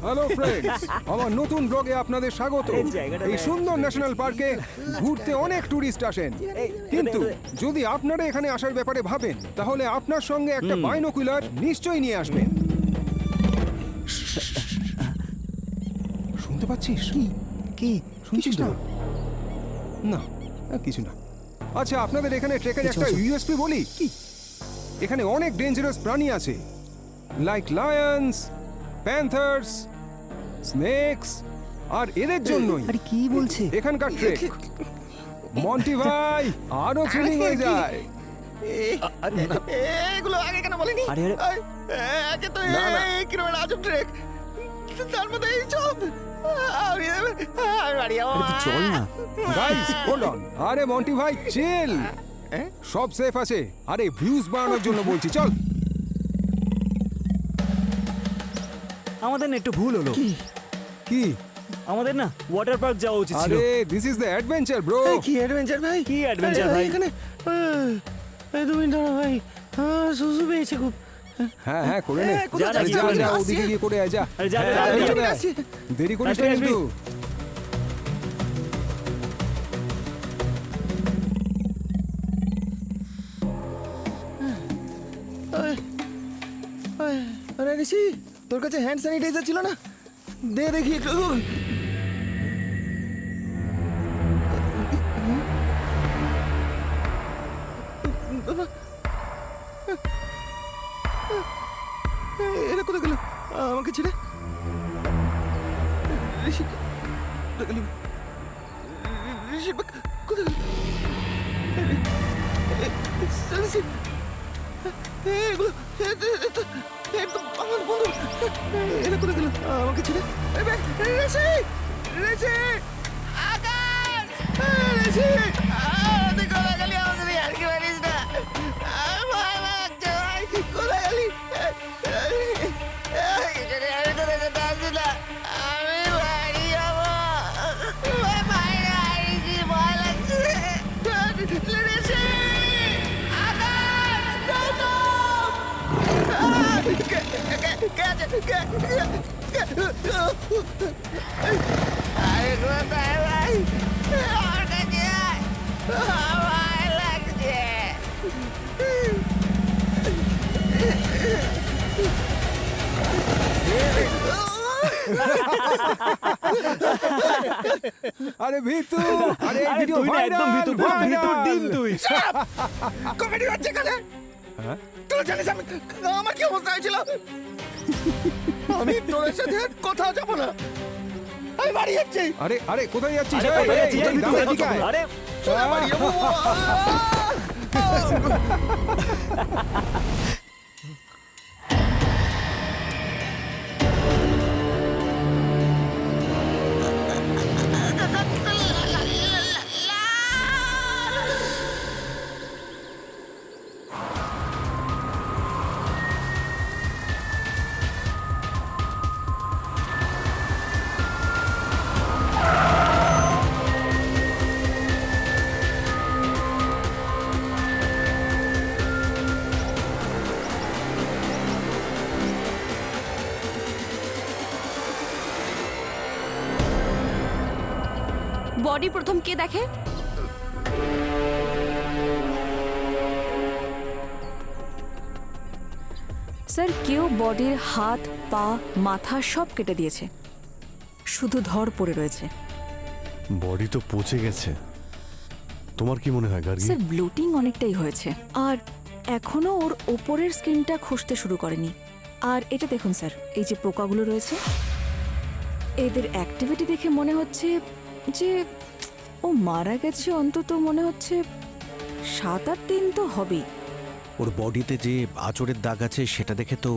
Hello friends, আমার নতুন ব্লগে আপনাদের স্বাগত। এই সুন্দর ন্যাশনাল পার্কে ঘুরতে অনেক টুরিস্ট আসেন, কিন্তু যদি আপনারা এখানে আসার ব্যাপারে ভাবেন তাহলে আপনার সঙ্গে একটা বাইনোকুলার নিশ্চয়ই নিয়ে আসবেন। শুনতে পাচ্ছিস? কি শুনছিস না? না, কিছু না। আচ্ছা, আপনাদের এখানে ট্রেকের একটা ইউএসপি বলি। কি? এখানে অনেক ডেঞ্জারাস প্রাণী আছে, লাইক লায়ন্স, প্যান্থার্স, স্নেকস, আর এদের জন্যই আরে কি বলছে? এখানকার ট্রেক মন্টি ভাই আরো থ্রিলিং হয়ে যায়। এগুলো আগে কেন বলেনি? আরে আরে আগে তো না, না। কিরকম আজব ট্রেক, তার মধ্যে এই সব। আমি বাড়ি যাবো। আরে তুই চল না। Guys hold on. আরে মন্টি ভাই চিল, সব সেফ আছে। আরে ভিউজ বাড়ানোর জন্য বলছি, চল। আমাদের না একটু ভুল হলো। কি? আমাদের না ওয়াটার পার্ক যাওয়া উচিত ছিল। আরে this is the adventure bro. কি অ্যাডভেঞ্চার ভাই? কি adventure আরে, ভাই? এখানে এই 2 মিনিট দাঁড়া ভাই, সুসু পেয়েছে খুব। হ্যাঁ হ্যাঁ করে নে। কোথায় আরে যাচ্ছি? যা যা, আসছি। ওদিকে গিয়ে করে আয়, যা। আরে যা, হ্যাঁ, যা, এই যা, চলে যা, আয়। আসছি। দেরি করিস না তাড়াতাড়ি কিন্তু। আরে ঋষি, তোর কাছে হ্যান্ড স্যানিটাইজার ছিল না? দে দেখি একটু। এরা কোথায় গেল? আমাকে ছেড়ে ঋষি কোথায় গেল? ঋষি কোথায় গেল? ঋষি, এগুলো একদম আমার বন্ধু। এরা কোথায় গেল? আমাকে ছেড়ে। ঋষি, ঋষি, আকাশ, ঋষি, তুই কোথায় গেলি? আমাদের আর কি পারিস না? ভয় লাগছে ভাই, কোথায় গেলি? আমি তো দেখতে আসছি না, আমি বাড়ি যাবো। বাইরে আইসি, ভয় লাগছে। ঋষি, আকাশ, গৌতম, আরে কোথায় ভাই? আমার কাছে আয়, ভয় লাগছে। আরে ভিতু, আরে এই আরে ভিডিও তুই না একদম ভাইরাল, ভিতর, পুরো ভিতর ডিম ভাইরাল। তুই। কমেডি হচ্ছে এখানে। হ্যাঁ? তোরা জানিস আমার কি অবস্থা হয়েছিল? আমি তোদের সাথে আর কোথাও যাবো না, আমি বাড়ি যাচ্ছি। আরে আরে কোথায় যাচ্ছিস? আরে এই, কোথায় এই, যাচ্ছিস? এই, ভিতর, দাঁড়া, এদিকে আয়। আরে সোজা বাড়ি যাবো। বডি প্রথম কে দেখে? স্যার, কেউ বডির হাত, পা, মাথা সব কেটে দিয়েছে, শুধু ধড় পড়ে রয়েছে। বডি তো পচে গেছে। তোমার কি মনে হয় গার্গী? স্যার, ব্লোটিং অনেকটাই হয়েছে, আর এখনো ওর ওপরের স্কিনটা খসতে শুরু করেনি। আর এটা দেখুন স্যার, এই যে পোকাগুলো রয়েছে, এদের অ্যাক্টিভিটি দেখে মনে হচ্ছে যে ও মারা গেছে অন্তত মনে হচ্ছে 7-8 দিন তো হবেই। ওর বডিতে যে আঁচড়ের দাগ আছে সেটা দেখে তো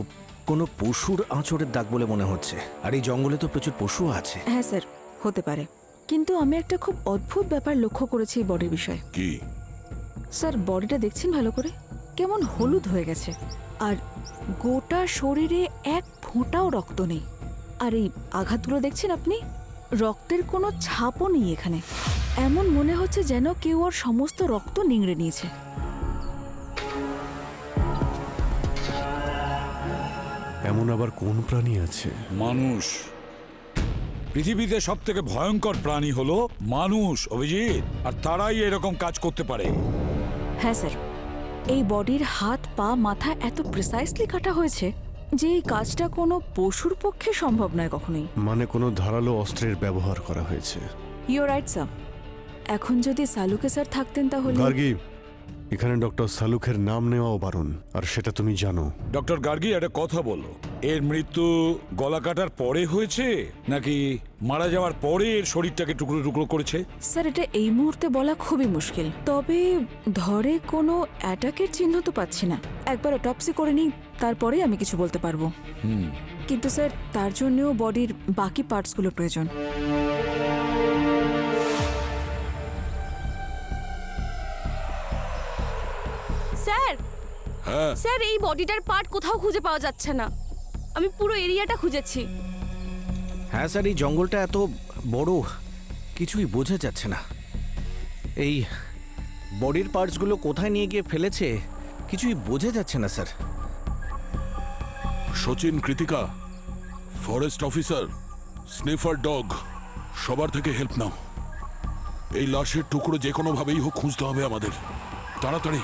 কোনো পশুর আঁচড়ের দাগ বলে মনে হচ্ছে। আর এই জঙ্গলে তো প্রচুর পশু আছে। হ্যাঁ স্যার, হতে পারে, কিন্তু আমি একটা খুব অদ্ভুত ব্যাপার লক্ষ্য করেছি এই বডির বিষয়ে। কি? স্যার, বডিটা দেখছেন ভালো করে, কেমন হলুদ হয়ে গেছে, আর গোটা শরীরে এক ফোঁটাও রক্ত নেই। আর এই আঘাতগুলো দেখছেন আপনি, রক্তের কোনো ছাপও নেই এখানে। এমন মনে হচ্ছে যেন কেউ ওর সমস্ত রক্ত নিংড়ে নিয়েছে। এমন আবার কোন প্রাণী আছে? মানুষ। পৃথিবীতে সব থেকে ভয়ঙ্কর প্রাণী হলো মানুষ, অভিজিৎ। আর তারাই এরকম কাজ করতে পারে। হ্যাঁ স্যার, এই বডির হাত পা মাথা এত প্রিসাইসলি কাটা হয়েছে যে এই কাজটা কোনো পশুর পক্ষে সম্ভব নয় কখনোই। মানে কোনো ধারালো অস্ত্রের ব্যবহার করা হয়েছে? You right sir. এখন যদি সালুকে স্যার থাকতেন তাহলে। গার্গী, এখানে ডক্টর সালুখের নাম নেওয়াও বারণ, আর সেটা তুমি জানো। ডক্টর গার্গী, একটা কথা বলো, এর মৃত্যু গলা কাটার পরে হয়েছে নাকি মারা যাওয়ার পরে এর শরীরটাকে টুকরো টুকরো করেছে? স্যার এটা এই মুহূর্তে বলা খুবই মুশকিল, তবে ধরে কোনো অ্যাটাকের চিহ্ন তো পাচ্ছি না। একবার অটপসি করে নিই, তারপরে আমি কিছু বলতে পারবো। কিন্তু স্যার তার জন্যও বডির বাকি পার্টসগুলো প্রয়োজন। স্যার, স্যার এই বডিটার পার্ট কোথাও খুঁজে পাওয়া যাচ্ছে না। আমি পুরো এরিয়াটা খুঁজেছি। হ্যাঁ স্যার, এই জঙ্গলটা এত বড়, কিছুই বোঝা যাচ্ছে না। এই বডির পার্টসগুলো কোথায় নিয়ে গিয়ে ফেলেছে কিছুই বোঝা যাচ্ছে না sir. Sachin, Krittika, forest officer, sniffer dog, সবার থেকে হেল্প নাও। এই লাশের টুকরো যে কোনো ভাবেই হোক খুঁজতে হবে আমাদের, তাড়াতাড়ি।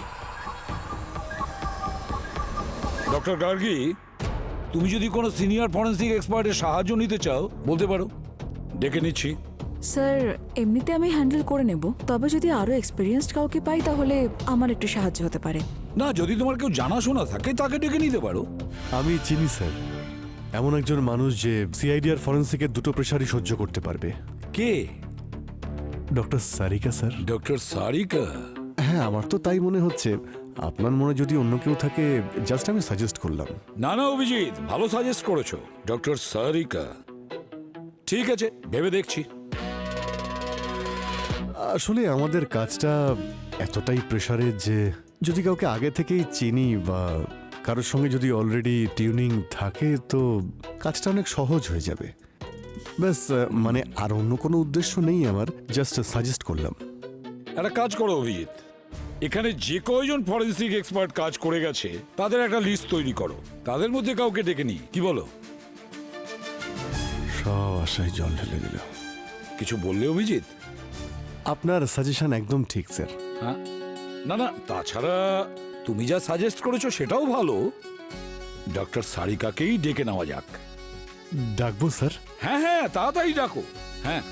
ডক্টর গার্গী, তুমি যদি কোনো সিনিয়র ফরেন্সিক এক্সপার্টের সাহায্য নিতে চাও বলতে পারো, ডেকে নিচ্ছি। স্যার এমনিতে আমি হ্যান্ডেল করে নেব, তবে যদি আরো এক্সপিরিয়েন্সড কাউকে পাই তাহলে আমার একটু সাহায্য হতে পারে। না, যদি তোমার কেউ জানাশোনা থাকে তাকে ডেকে নিতে পারো। আমি চিনি স্যার এমন একজন মানুষ যে সিআইডি আর ফরেন্সিকের দুটো প্রেশারই সহ্য করতে পারবে। কে? Doctor Sarika sir. Doctor Sarika? হ্যাঁ, আমার তো তাই মনে হচ্ছে। আপনার মনে যদি অন্য কেউ থাকে, জাস্ট আমি সাজেস্ট করলাম। না না অভিজিৎ, ভালো সাজেস্ট করেছো, ডক্টর সারিকা। ঠিক আছে, ভেবে দেখছি। আসলে আমাদের কাজটা এতটাই প্রেশারের যে যদি কাউকে আগে থেকেই চিনি বা কারোর সঙ্গে যদি অলরেডি টিউনিং থাকে তো কাজটা অনেক সহজ হয়ে যাবে। ব্যাস, মানে আর অন্য কোনো উদ্দেশ্য নেই আমার, জাস্ট সাজেস্ট করলাম। একটা কাজ করো অভিজিৎ, এখানে যে কয়জন ফরেন্সিক এক্সপার্ট কাজ করে গেছে তাদের একটা লিস্ট তৈরি করো, তাদের মধ্যে কাউকে ডেকে নিই, কি বলো? সব আশায় জল ঢেলে দিল। কিছু বললে অভিজিৎ? আপনার সাজেশন একদম ঠিক স্যার। হ্যাঁ, না না, তাছাড়া তুমি যা সাজেস্ট করেছো সেটাও ভালো। ডক্টর সারিকাকেই ডেকে নেওয়া যাক। ডাকবো স্যার? হ্যাঁ হ্যাঁ, তাড়াতাড়ি ডাকো। হ্যাঁ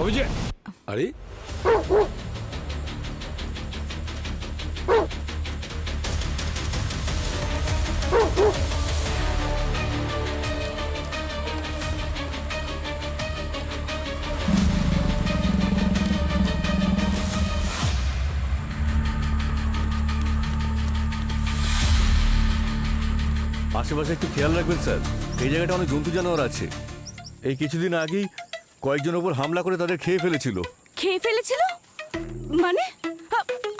অভিজিৎ, আরে আশেপাশে একটু খেয়াল রাখবেন স্যার, এই জায়গাটা অনেক জন্তু জানোয়ার আছে। এই কিছুদিন আগেই কয়েকজন ওপর হামলা করে তাদের খেয়ে ফেলেছিল। খেয়ে ফেলেছিল মানে?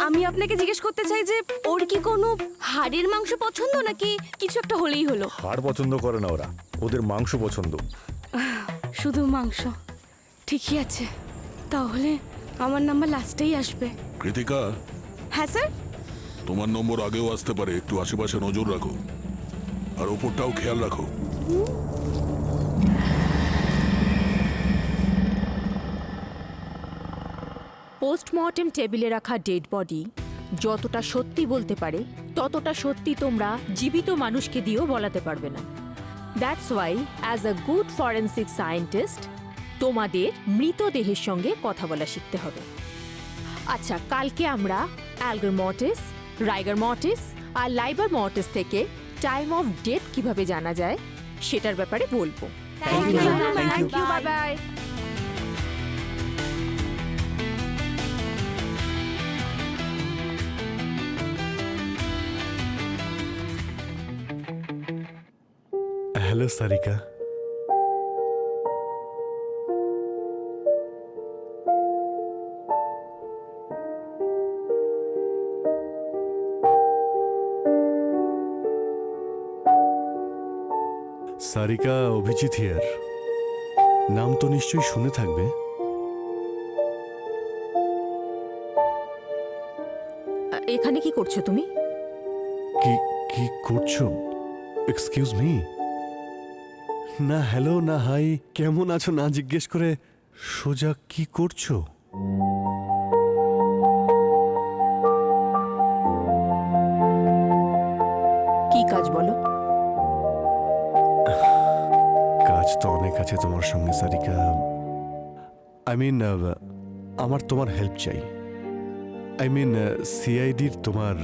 আমি আপনাকে জিজ্ঞেস করতে চাই যে ওর কি কোনো হাড়ের মাংস পছন্দ নাকি কিছু একটা হলেই হলো? হাড় পছন্দ করে না ওরা, ওদের মাংস পছন্দ। শুধু মাংস? ঠিকই আছে, তাহলে আমার নাম্বার লাস্টেই আসবে। কৃতিকা, হ্যাঁ স্যার। তোমার নম্বর আগেও আসতে পারে, একটু আশেপাশে নজর রাখো আর ওপরটাও খেয়াল রাখো। পোস্টমর্টেম টেবিলে রাখা ডেড বডি যতটা সত্যি বলতে পারে ততটা সত্যি তোমরা জীবিত মানুষকে দিয়েও বলাতে পারবে না। That's why as a good forensic scientist তোমাদের মৃতদেহের সঙ্গে কথা বলা শিখতে হবে। আচ্ছা, কালকে আমরা অ্যালগার মর্টিস, রাইগার মর্টিস আর লাইবার মর্টিস থেকে টাইম অফ ডেথ কিভাবে জানা যায় সেটার ব্যাপারে বলবো। Thank you, bye bye. Hello Sarika. Sarika, Abhijit here. নাম তো নিশ্চয়ই শুনে থাকবে। এখানে কি করছো তুমি? কি কি করছো? এক্সকিউজ মি, না হ্যালো না হাই, কেমন আছো না জিজ্ঞেস করে সোজা কি করছো? কি কাজ বলো? কাজ তো অনেক আছে তোমার সঙ্গে সারিকা। আই মিন আমার তোমার হেল্প চাই। আই মিন সিআইডির তোমার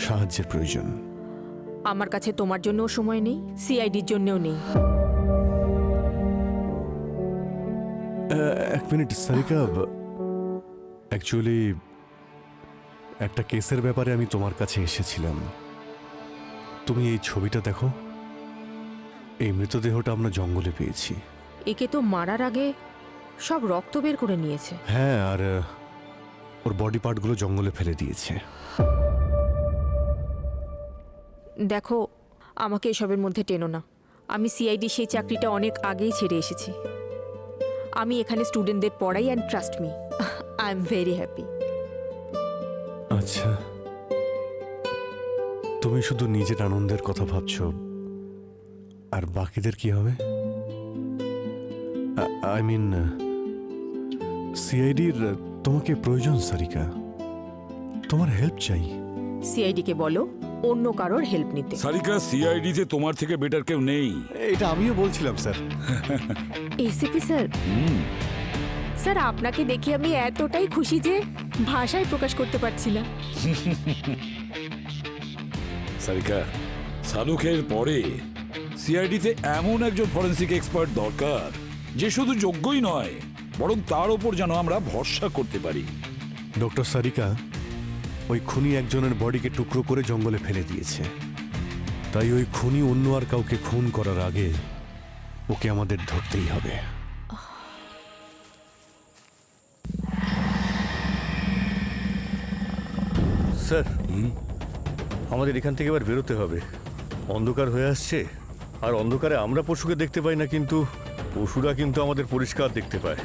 সাহায্যের প্রয়োজন। আমার কাছে তোমার জন্যও সময় নেই, সিআইডির জন্যও নেই। এক মিনিট সারিকা, অ্যাকচুয়ালি একটা কেসের ব্যাপারে আমি তোমার কাছে এসেছিলাম। তুমি এই ছবিটা দেখো, এই মৃতদেহটা আমরা জঙ্গলে পেয়েছি। একে তো মারার আগে সব রক্ত বের করে নিয়েছে। হ্যাঁ, আর ওর বডি পার্টগুলো জঙ্গলে ফেলে দিয়েছে। দেখো, আমাকে এসবের মধ্যে টেনো না। আমি সিআইডি সেই চাকরিটা অনেক আগেই ছেড়ে এসেছি। আমি এখানে স্টুডেন্টদের পড়াই, and trust me, I am very happy. আচ্ছা, তুমি শুধু নিজের আনন্দের কথা ভাবছো, আর বাকিদের কি হবে? আই মিন সিআইডির তোমাকে প্রয়োজন সারিকা, তোমার হেল্প চাই। সিআইডিকে বলো অন্য কারোর হেল্প নিতে। সারিকা, সিআইডি তে তোমার থেকে বেটার কেউ নেই। এটা আমিও বলছিলাম স্যার। এসিপি স্যার, স্যার আপনাকে দেখে আমি এতটাই খুশি যে ভাষায় প্রকাশ করতে পারছি না। সারিকা, সালুকের পরে সিআইডি তে এমন একজন ফরেন্সিক এক্সপার্ট দরকার যে শুধু যোগ্যই নয়, বরং তার ওপর যেন আমরা ভরসা করতে পারি। ডক্টর সারিকা, ওই খুনি একজনের বডিকে টুকরো করে জঙ্গলে ফেলে দিয়েছে। তাই ওই খুনি অন্য আর কাউকে খুন করার আগে ওকে আমাদের ধরতেই হবে। স্যার, আমাদের এখান থেকে এবার বেরোতে হবে। অন্ধকার হয়ে আসছে, আর অন্ধকারে আমরা পশুকে দেখতে পাই না, কিন্তু পশুরা কিন্তু আমাদের পরিষ্কার দেখতে পায়।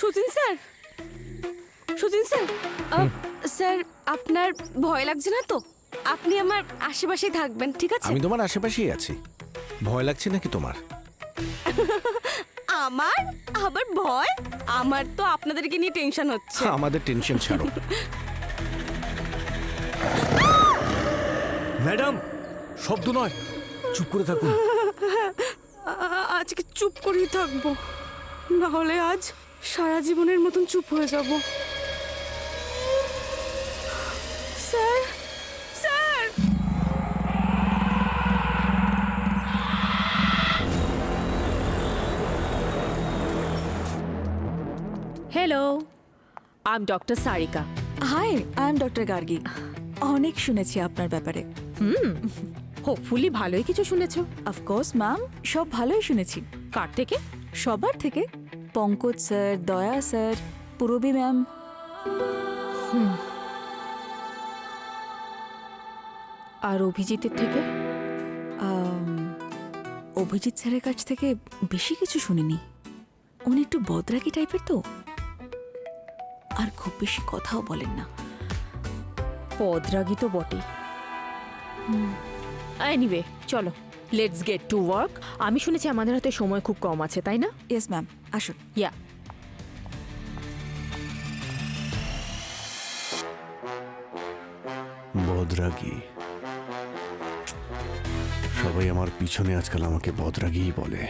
Soo-jin sir, Soo-jin sir, sir আপনার ভয় লাগছে না তো? আপনি আমার আশেপাশেই থাকবেন, ঠিক আছে? আমি তোমার আশেপাশেই আছি। ভয় লাগছে নাকি তোমার? আমার আবার ভয়? আমার তো আপনাদেরকে নিয়ে টেনশন হচ্ছে। আমাদের টেনশন ছাড়ো। ম্যাডাম, শব্দ নয়, চুপ করে থাকুন। আজকে চুপ করেই থাকবো, না হলে আজ সারা জীবনের মতন চুপ হয়ে যাব। Sir, sir, hello, I am doctor Sarika. Hi, I am doctor Gargi. অনেক শুনেছি আপনার ব্যাপারে। হোপফুলি ভালোই কিছু শুনেছো। অফকোর্স ম্যাম, সব ভালোই শুনেছি। কার থেকে? সবার থেকে। পঙ্কজ স্যার, দয়া স্যার, পূরবী ম্যাম। আর অভিজিতের থেকে? অভিজিৎ স্যারের কাছ থেকে বেশি কিছু শুনিনি। উনি একটু বদরাগী টাইপের তো, আর খুব বেশি কথাও বলেন না। পদরাগী তো বটে। এনিওয়ে, চলো লেটস গেট টু ওয়ার্ক। আমি শুনেছি আমাদের হাতে সময় খুব কম আছে, তাই না? ইয়েস ম্যাম, আসুন। ইয়া। বদরাগী, সবাই আমার পিছনে আজকাল আমাকে বদরাগীই বলে।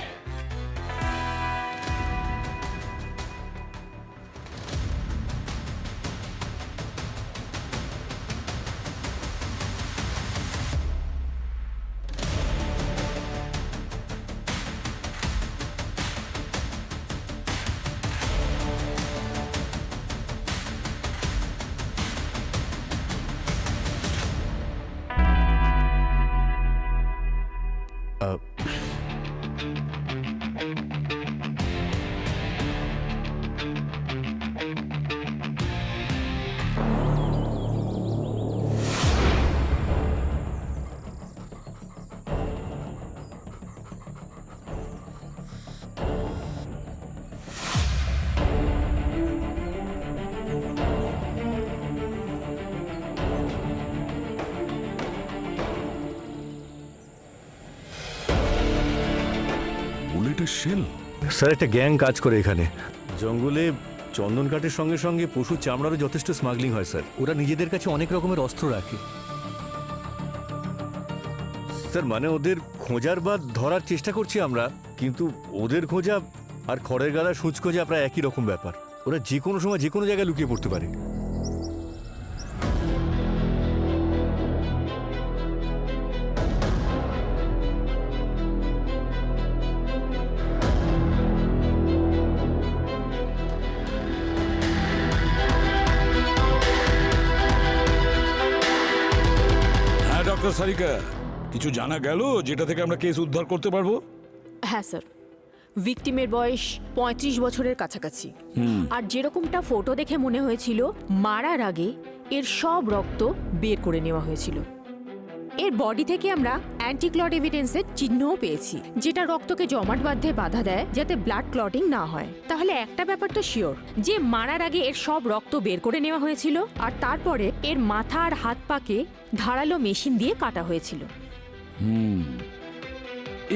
কাঠের শেল? স্যার একটা গ্যাং কাজ করে এখানে জঙ্গলে। চন্দন কাঠের সঙ্গে সঙ্গে পশুর চামড়ারও যথেষ্ট স্মাগলিং হয় স্যার। ওরা নিজেদের কাছে অনেক রকমের অস্ত্র রাখে স্যার। মানে ওদের খোঁজার বা ধরার চেষ্টা করছি আমরা, কিন্তু ওদের খোঁজা আর খড়ের গাদা সূচ খোঁজা প্রায় একই রকম ব্যাপার। ওরা যে কোনো সময় যে কোনো জায়গায় লুকিয়ে পড়তে পারে। হ্যাঁ ডক্টর সারিকা, কিছু জানা গেল যেটা থেকে আমরা কেস উদ্ধার করতে পারবো? হ্যাঁ স্যার, ভিকটিমের বয়স 35 বছরের কাছাকাছি। আর যেরকমটা ফটো দেখে মনে হয়েছিল, মারার আগে এর সব রক্ত বের করে নেওয়া হয়েছিল। এর বডি থেকে আমরা অ্যান্টিক্লট এভিডেন্সের চিহ্নও পেয়েছি, যেটা রক্তকে জমাট বাঁধতে বাধা দেয় যাতে ব্লাড ক্লটিং না হয়। তাহলে একটা ব্যাপার তো শিওর যে মারার আগে এর সব রক্ত বের করে নেওয়া হয়েছিল, আর তারপরে এর মাথা আর হাত পাকে ধারালো মেশিন দিয়ে কাটা হয়েছিল।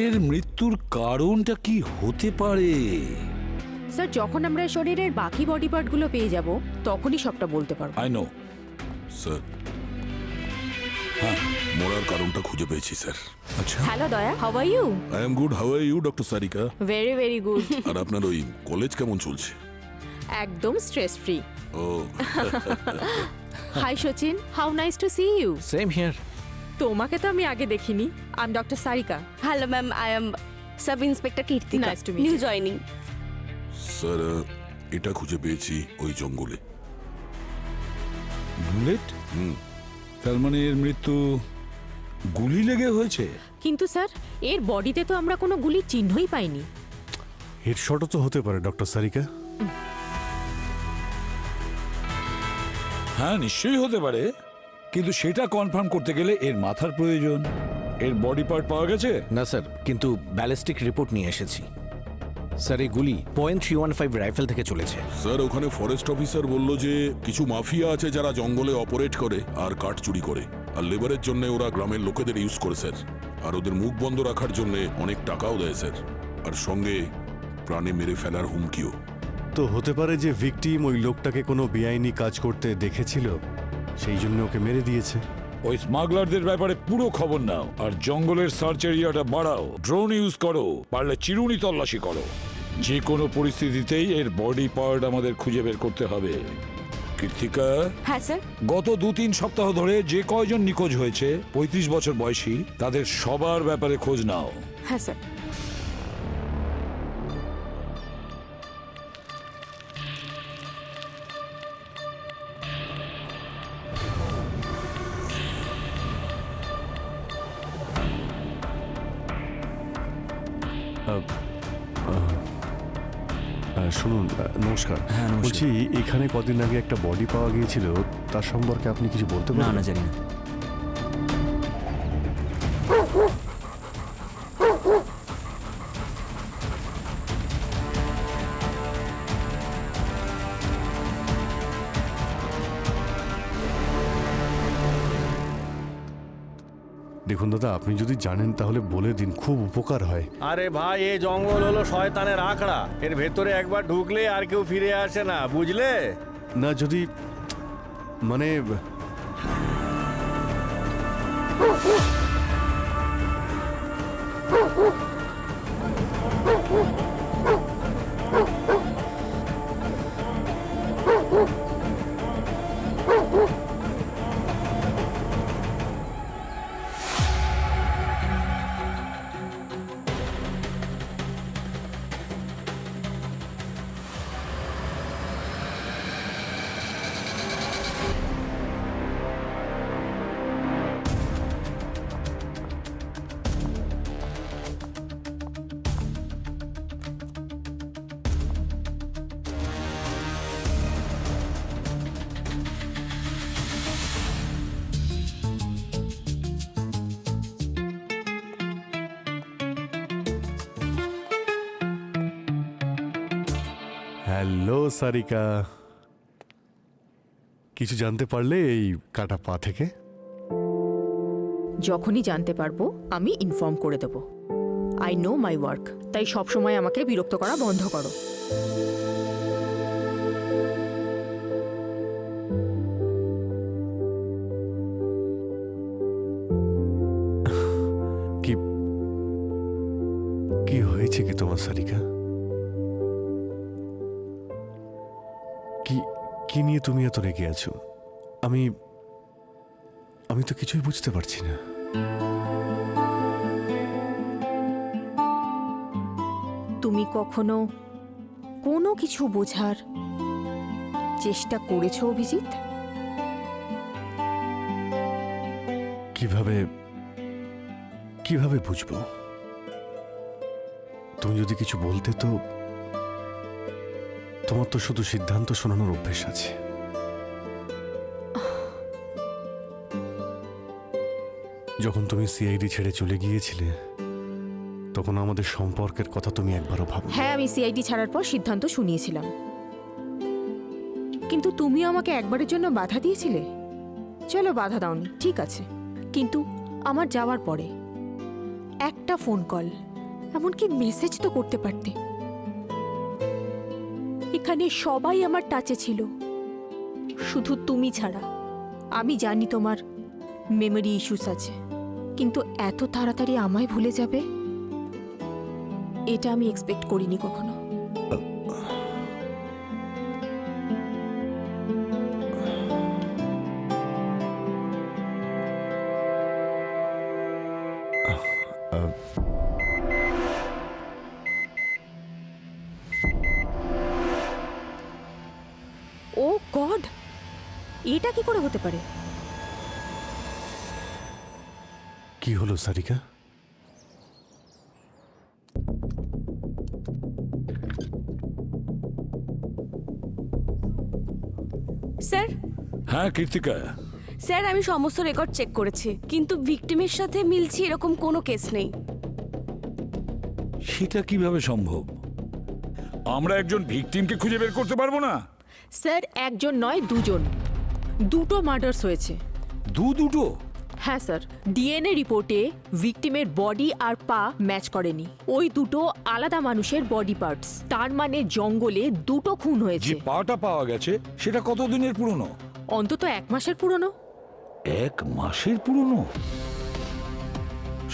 এর মৃত্যুর কারণটা কি হতে পারে? স্যার, যখন আমরা শরীরের বাকি বডি পার্টগুলো পেয়ে যাব তখনই সবটা বলতে পারবো। আই নো স্যার, হ্যাঁ, মরার কারণটা খুঁজে পেয়েছি স্যার। আচ্ছা, hello Daya, how are you? I am good, how are you doctor Sarika? Very very good. আর আপনার ওই কলেজ কেমন চলছে? একদম stress free. Oh hi Sachin, how nice to see you. Same here. তোমাকে তো আমি আগে দেখিনি। I am doctor Sarika. Hello ma'am, I am sub inspector Kirti. Nice to meet new you. Joining. Sir, এটা খুঁজে পেয়েছি ওই জঙ্গলে। বুলেট? তার মানে এর মৃত্যু গুলি লেগে হয়েছে? কিন্তু স্যার, এর বডিতে তো আমরা কোনো গুলির চিহ্নই পাইনি। হেডশটও তো হতে পারে ডক্টর সারিকা। হ্যাঁ, নিশ্চয়ই হতে পারে, কিন্তু সেটা কনফার্ম করতে গেলে এর মাথার প্রয়োজন। এর বডি পার্ট পাওয়া গেছে? না স্যার, কিন্তু ব্যালিস্টিক রিপোর্ট নিয়ে এসেছি। স্যার, এই গুলি .315 রাইফেল থেকে চলেছে। স্যার, ওখানে ফরেস্ট অফিসার বলল যে কিছু মাফিয়া আছে যারা জঙ্গলে অপারেট করে আর কাঠ চুরি করে, আর লেবারের জন্য ওরা গ্রামের লোকেদের ইউজ করে স্যার। আর ওদের মুখ বন্ধ রাখার জন্য অনেক টাকাও দেয় স্যার, আর সঙ্গে প্রাণে মেরে ফেলার হুমকিও। তো হতে পারে যে ভিকটিম ওই লোকটাকে কোনো বেআইনি কাজ করতে দেখেছিল, সেই জন্য ওকে মেরে দিয়েছে। ওই স্মাগলারদের ব্যাপারে পুরো খবর নাও, আর জঙ্গলের সার্চ এরিয়াটা বাড়াও। ড্রোন ইউজ করো, পারলে চিরুনি তল্লাশি করো। যে কোনো পরিস্থিতিতেই এর বডি পার্ট আমাদের খুঁজে বের করতে হবে। কীর্তিকা, হ্যাঁ স্যার। গত 2-3 সপ্তাহ ধরে যে কয়জন নিখোঁজ হয়েছে 35 বছর বয়সী, তাদের সবার ব্যাপারে খোঁজ নাও। হ্যাঁ স্যার। শুনুন, নমস্কার। হ্যাঁ, নমস্কার। বলছি, এখানে কদিন আগে একটা বডি পাওয়া গিয়েছিল, তার সম্পর্কে আপনি কিছু বলতে না, পারেন? না, জানি না। দেখুন দাদা, আপনি যদি জানেন তাহলে বলে দিন, খুব উপকার হয়। আরে ভাই, এই জঙ্গল হলো শয়তানের আখড়া। এর ভেতরে একবার ঢুকলে আর কেউ ফিরে আসে না, বুঝলে? না, যদি মানে হ্যালো সারিকা, কিছু জানতে পারলে এই কাটা পা থেকে? যখনই জানতে পারবো আমি ইনফর্ম করে দেব। আই নো মাই ওয়ার্ক, তাই সবসময় আমাকে বিরক্ত করা বন্ধ করো। কি কি হয়েছে কি তোমার সারিকা? কি কি নিয়ে তুমি এত রেগে আছো? আমি আমি তো কিছুই বুঝতে পারছি না। তুমি কখনো কোনো কিছু বোঝার চেষ্টা করেছো অভিজিৎ? কিভাবে কিভাবে বুঝবো? তুমি যদি কিছু বলতে তো। তোমার তো শুধু সিদ্ধান্ত শোনানোর অভ্যেস আছে। যখন তুমি সিআইডি ছেড়ে চলে গিয়েছিলে তখন আমাদের সম্পর্কের কথা তুমি একবারও ভাবো? হ্যাঁ, আমি সিআইডি ছাড়ার পর সিদ্ধান্ত শুনিয়েছিলাম, কিন্তু তুমি আমাকে একবারের জন্য বাধা দিয়েছিলে। চলো, বাধা দাওনি, ঠিক আছে, কিন্তু আমার যাওয়ার পরে একটা ফোন কল, এমনকি মেসেজ তো করতে পারতে। এখানে সবাই আমার টাচে ছিল, শুধু তুমি ছাড়া। আমি জানি তোমার মেমোরি ইস্যুস আছে, কিন্তু এত তাড়াতাড়ি আমায় ভুলে যাবে এটা আমি এক্সপেক্ট করিনি কখনো। ও গড, এটা কি করে হতে পারে? কি হলো সারিকা? স্যার, হ্যাঁ কৃতিকা, স্যার আমি সমস্ত রেকর্ড চেক করেছি, কিন্তু ভিকটিমের সাথে মিলছে এরকম কোনো কেস নেই। সেটা কিভাবে সম্ভব? আমরা একজন ভিকটিমকে খুঁজে বের করতে পারবো না? স্যার, একজন নয়, দুটো মার্ডার্স হয়েছে। দুটো? হ্যাঁ স্যার, ডিএনএ রিপোর্টে ভিকটিমের বডি আর পা ম্যাচ করেনি। ওই দুটো আলাদা মানুষের বডি পার্টস। তার মানে জঙ্গলে দুটো খুন যে হয়েছে। পাটা পাওয়া গেছে সেটা কতদিনের পুরনো? অন্তত 1 মাসের পুরনো। 1 মাসের পুরনো?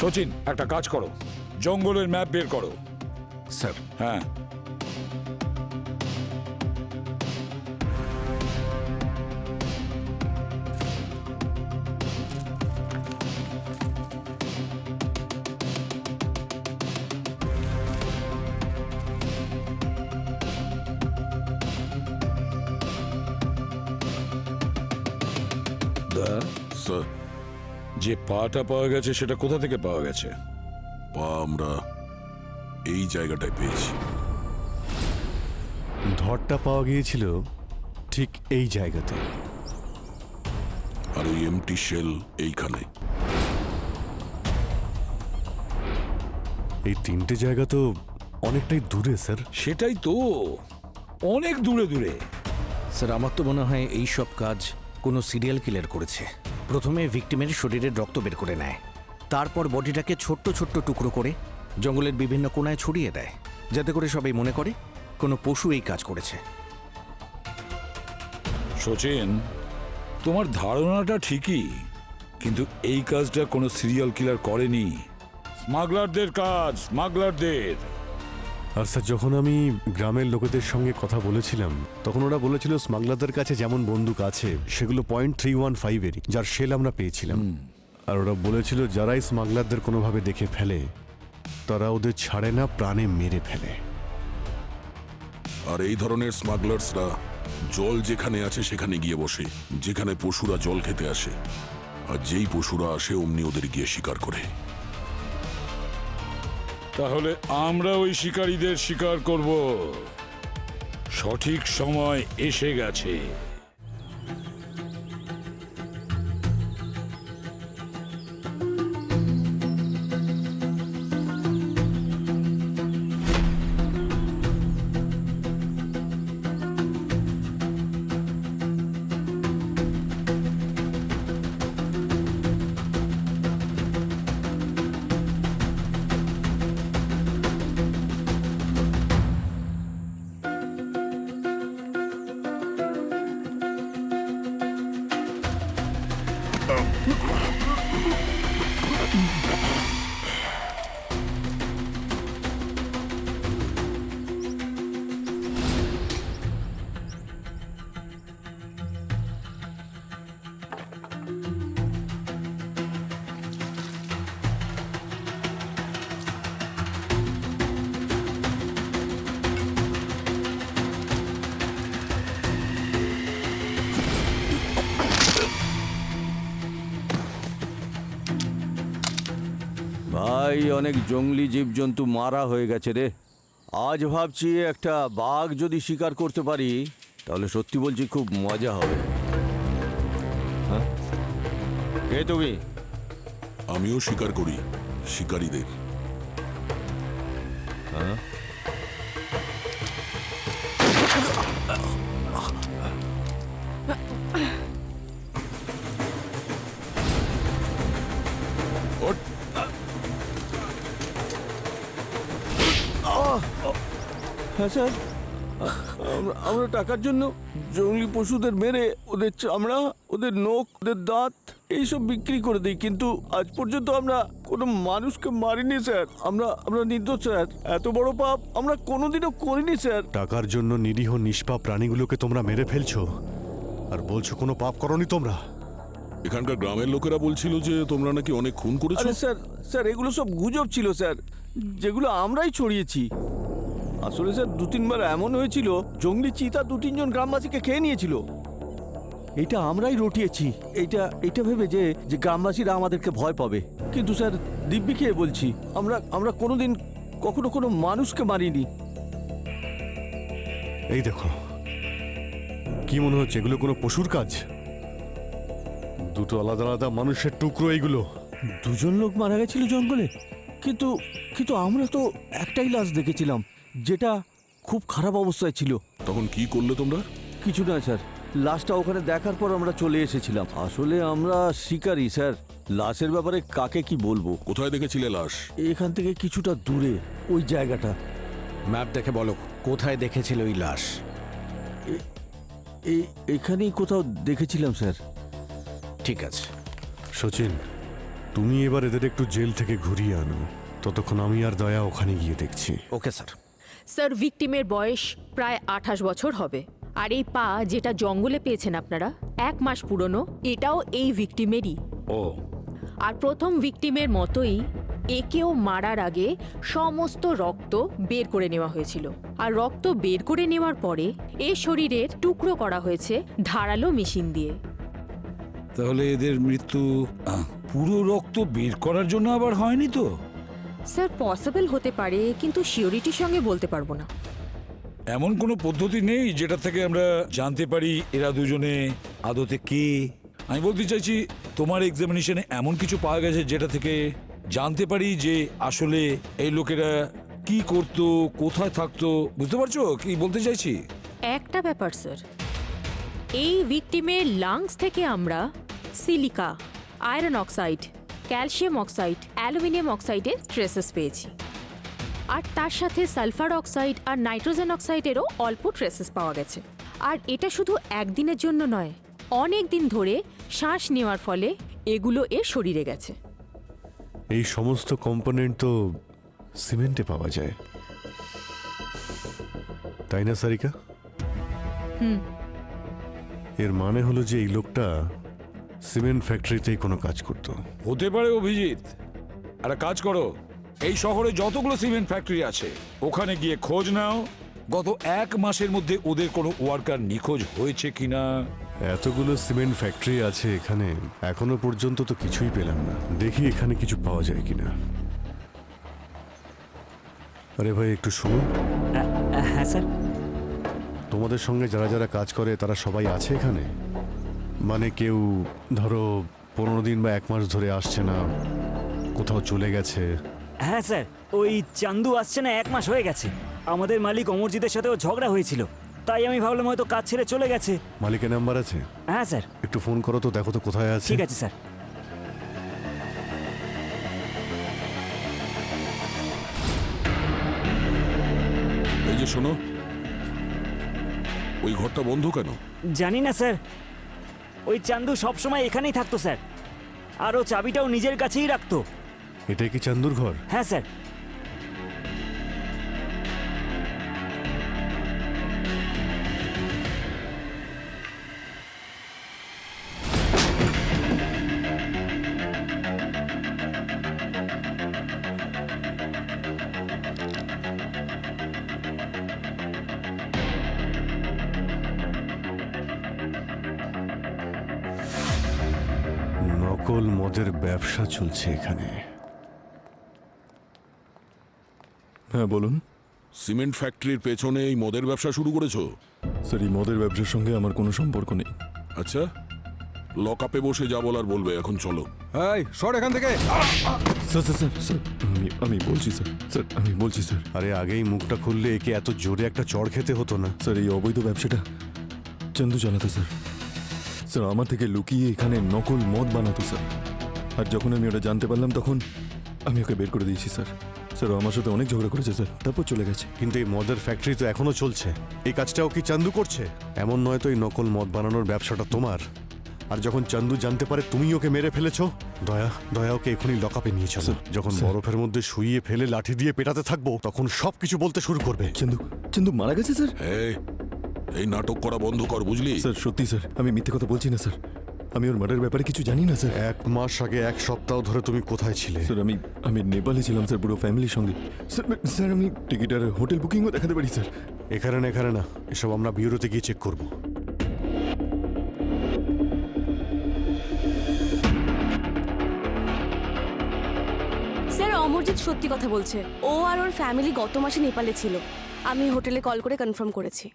সচিন, একটা কাজ করো, জঙ্গলের ম্যাপ বের করো। স্যার, হ্যাঁ, স্যার, যে পাটা পাওয়া গেছে সেটা কোথা থেকে পাওয়া গেছে? পা আমরা এই জায়গাটায় পেয়েছি। ধরটা পাওয়া গিয়েছিল ঠিক এই জায়গাতে, আর ওই এমটি শেল এইখানে। এই 3টে জায়গা তো অনেকটাই দূরে স্যার। সেটাই তো, অনেক দূরে দূরে। স্যার আমার তো মনে হয় এই সব কাজ কোনো সিরিয়াল কিলার করেছে। প্রথমে ভিকটিমের শরীরের রক্ত বের করে নেয়, তারপর বডিটাকে ছোট্ট ছোট্ট টুকরো করে জঙ্গলের বিভিন্ন কোণায় ছড়িয়ে দেয়, যাতে করে সবাই মনে করে কোনো পশু এই কাজ করেছে। সচিন, তোমার ধারণাটা ঠিকই, কিন্তু এই কাজটা কোনো সিরিয়াল কিলার করেনি। স্মাগলারদের কাজ, স্মাগলারদের। আর স্যার, যখন আমি গ্রামের লোকেদের সঙ্গে কথা বলেছিলাম তখন ওরা বলেছিল স্মাগলারদের কাছে যেমন বন্দুক আছে সেগুলো .315 এর, যার শেল আমরা পেয়েছিলাম। আর ওরা বলেছিল যারাই স্মাগলারদের কোনোভাবে দেখে ফেলে তারা ওদের ছাড়ে না, প্রাণে মেরে ফেলে। আর এই ধরনের স্মাগলার্সরা জল যেখানে আছে সেখানে গিয়ে বসে, যেখানে পশুরা জল খেতে আসে, আর যেই পশুরা আসে অমনি ওদের গিয়ে শিকার করে। তাহলে আমরা ওই শিকারীদের শিকার করব। সঠিক সময় এসে গেছে। ভাই অনেক জঙ্গলি জীবজন্তু মারা হয়ে গেছে রে। আজ ভাবছি একটা বাঘ যদি শিকার করতে পারি তাহলে সত্যি বলছি খুব মজা হবে। হ্যাঁ, কে তুমি? আমিও শিকার করি শিকারীদের। হ্যাঁ, ওঠ! হ্যাঁ স্যার, আমরা টাকার জন্য জঙ্গলি পশুদের মেরে ওদের চামড়া, ওদের নখ, ওদের দাঁত এইসব বিক্রি করে দিই, কিন্তু আজ পর্যন্ত আমরা কোনো মানুষকে মারিনি স্যার। আমরা নির্দোষ স্যার। এত বড় পাপ আমরা কোনোদিনও করিনি স্যার। টাকার জন্য নিরীহ নিষ্পাপ প্রাণীগুলোকে তোমরা মেরে ফেলছো আর বলছো কোনো পাপ করনি তোমরা। এখানকার গ্রামের লোকেরা বলছিল যে তোমরা নাকি অনেক খুন করেছো। আরে স্যার এগুলো সব গুজব ছিল স্যার, যেগুলো আমরাই ছড়িয়েছি। আসলে স্যার 2-3 বার এমন হয়েছিল জঙ্গলি চিতা 2-3 জন গ্রামবাসীকে খেয়ে নিয়েছিল। এটা আমরাই রটিয়েছি, এইটা ভেবে যে গ্রামবাসীরা আমাদেরকে ভয় পাবে। কিন্তু স্যার দিব্যি খেয়ে বলছি আমরা কোনোদিন কখনো কোনো মানুষকে মারিনি। এই দেখো, কি মনে হচ্ছে এগুলো কোনো পশুর কাজ? দুটো আলাদা আলাদা মানুষের টুকরো এইগুলো। 2 জন লোক মারা গেছিল জঙ্গলে, কিন্তু আমরা তো একটাই লাশ দেখেছিলাম যেটা খুব খারাপ অবস্থায় ছিল। তখন কি করলে তোমরা? কিছু না স্যার, লাশটা ওখানে দেখার পর আমরা চলে এসেছিলাম। আসলে আমরা শিকারী স্যার, লাশের ব্যাপারে কাকে কি বলবো। কোথায় দেখেছিলে লাশ? এখান থেকে কিছুটা দূরে ওই জায়গাটা। ম্যাপ দেখে বলো কোথায় দেখেছিল ওই লাশ। এখানেই কোথাও দেখেছিলাম স্যার। ঠিক আছে সচিন, তুমি এবার এদের একটু জেল থেকে ঘুরিয়ে আনো, ততক্ষণ আমি আর দয়া ওখানে গিয়ে দেখছি। Okay sir. স্যার ভিকটিমের বয়স প্রায় 28 বছর হবে। আর এই পা যেটা জঙ্গলে পেয়েছেন আপনারা 1 মাস পুরনো, এটাও এই ভিকটিমেরই। ও আর প্রথম ভিকটিমের মতোই একেও মারার আগে সমস্ত রক্ত বের করে নেওয়া হয়েছিল। আর রক্ত বের করে নেওয়ার পরে এর শরীরের টুকরো করা হয়েছে ধারালো মেশিন দিয়ে। তাহলে এদের মৃত্যু পুরো রক্ত বের করার জন্য আবার হয়নি তো? স্যার পসিবল হতে পারে, কিন্তু শিওরিটির সঙ্গে বলতে পারবো না। এমন কোনো পদ্ধতি নেই যেটা থেকে আমরা জানতে পারি এরা দুজনে আদতে কে? আমি বলতে চাইছি তোমার এক্সামিনেশনে এমন কিছু পাওয়া গেছে যেটা থেকে জানতে পারি যে আসলে এই লোকেরা কি করতো, কোথায় থাকতো? বুঝতে পারছো কি বলতে চাইছি? একটা ব্যাপার স্যার, এই ভিকটিমের লাংস থেকে আমরা silica, iron oxide, calcium oxide, aluminium অক্সাইডের ট্রেসেস পেয়েছি। আর তার সাথে সালফার অক্সাইড আর নাইট্রোজেন অক্সাইডেরও অল্প ট্রেসেস পাওয়া গেছে। আর এটা শুধু একদিনের জন্য নয়, অনেক দিন ধরে শ্বাস নেওয়ার ফলে এগুলো এর শরীরে গেছে। এই সমস্ত কম্পোনেন্ট তো সিমেন্টে পাওয়া যায়, তাই না সারিকা? এর মানে হলো যে এই লোকটা সিমেন্ট ফ্যাক্টরিতেই কোনো কাজ করত। হতে পারে অভিজিৎ। একটা কাজ করো, এই শহরে যতগুলো সিমেন্ট ফ্যাক্টরি আছে ওখানে গিয়ে খোঁজ নাও গত 1 মাসের মধ্যে ওদের কোনো ওয়ার্কার নিখোঁজ হয়েছে কিনা। এতগুলো সিমেন্ট ফ্যাক্টরি আছে এখানে, এখনো পর্যন্ত তো কিছুই পেলাম না। দেখি এখানে কিছু পাওয়া যায় কিনা। আরে ভাই একটু শুনো। হ্যাঁ স্যার। তোমাদের সঙ্গে যারা যারা কাজ করে তারা সবাই আছে এখানে? মানে কেউ ধরো 15 দিন বা 1 মাস ধরে আসছে না, কোথাও চলে গেছে? হ্যাঁ স্যার, ওই চান্দু আসছে না 1 মাস হয়ে গেছে। আমাদের মালিক অমরজিতের সাথেও ঝগড়া হয়েছিল, তাই আমি ভাবলাম হয়তো কাজ ছেড়ে চলে গেছে। মালিকের নাম্বার আছে? হ্যাঁ স্যার। একটু ফোন করো তো, দেখো তো কোথায় আছে। ঠিক আছে স্যার। এই যে শোনো, ওই ঘরটা বন্ধ কেন? জানি না স্যার, ওই চান্দু সবসময় এখানেই থাকতো স্যার। আর ও চাবিটাও নিজের কাছেই রাখতো। এটাই কি চান্দুর ঘর? হ্যাঁ স্যার। নকল মদের ব্যবসা চলছে এখানে। হ্যাঁ বলুন সিমেন্ট ফ্যাক্টরির পেছনে এই মদের ব্যবসা শুরু করেছো? স্যার, এই মদের ব্যবসার সঙ্গে আমার কোনো সম্পর্ক নেই। আচ্ছা, লকআপে বসে যা বলার বলবে, এখন চলো। এই সর এখান থেকে। স্যার স্যার স্যার স্যার আমি বলছি স্যার, স্যার আমি বলছি স্যার। আরে আগেই মুখটা খুললে একে এত জোরে একটা চড় খেতে হতো না। স্যার, এই অবৈধ ব্যবসাটা চন্দু চালাতো স্যার। স্যার, আমার থেকে লুকিয়ে এখানে নকল মদ বানাতো স্যার। আর যখন আমি ওটা জানতে পারলাম তখন আমি ওকে বের করে দিয়েছি স্যার। স্যার, ও আমার সাথে অনেক ঝগড়া করেছে স্যার, তারপর চলে গেছে। কিন্তু এই মদের ফ্যাক্টরি তো এখনো চলছে। এই কাজটাও কি চান্দু করছে? এমন নয় তো এই নকল মদ বানানোর ব্যবসাটা তোমার। আর যখন চান্দু জানতে পারে তুমি ওকে মেরে ফেলেছো, দয়া ওকে এখনই লকআপে নিয়ে চলো। যখন বরফের মধ্যে শুইয়ে ফেলে লাঠি দিয়ে পেটাতে থাকবো তখন সবকিছু বলতে শুরু করবে। চন্দু মারা গেছে স্যার? এই নাটক করা বন্ধ কর, বুঝলি? স্যার সত্যি স্যার, আমি মিথ্যে কথা বলছি না স্যার। আমি ওর মার্ডারের ব্যাপারে কিছু জানি না স্যার। 1 মাস আগে 1 সপ্তাহ ধরে তুমি কোথায় ছিলে? স্যার, আমি নেপালে ছিলাম স্যার, পুরো ফ্যামিলির সঙ্গে। স্যার আমি টিকিট আর হোটেল বুকিংও দেখাতে পারি স্যার। এখানে না, এসব আমরা বিউরোতে গিয়ে চেক করবো। স্যার, অমরজিৎ সত্যি কথা বলছে। ও আর ওর ফ্যামিলি গত মাসে নেপালে ছিল। আমি হোটেলে কল করে কনফার্ম করেছি।